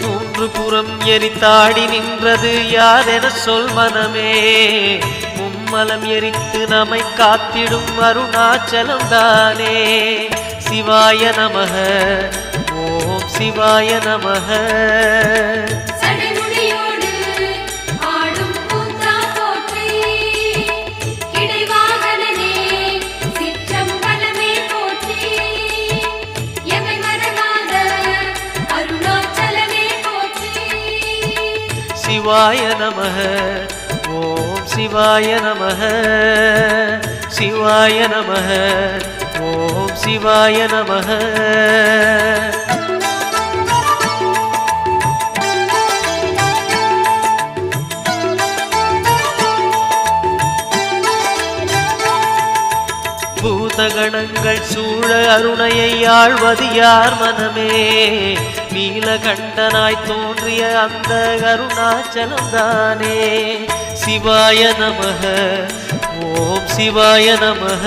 மூன்று புறம் எரித்தாடி நின்றது யாரென சொல் மனமே. மும்மலம் எரித்து நம்மை காத்திடும் அருணாச்சலம் தானே. சிவாய நமக ஓம் சிவாய நமக. சிவாய நமக ஓம் சிவாய நமக. சிவாய நமக ஓம் சிவாய நமக. பூதகணங்கள் சூழ அருணையை ஆழ்வது யார் மனமே. நீலகண்டனாய் தோன்றிய அந்த அருணாச்சலம் தானே. சிவாய நமக ஓம் சிவாய நமக.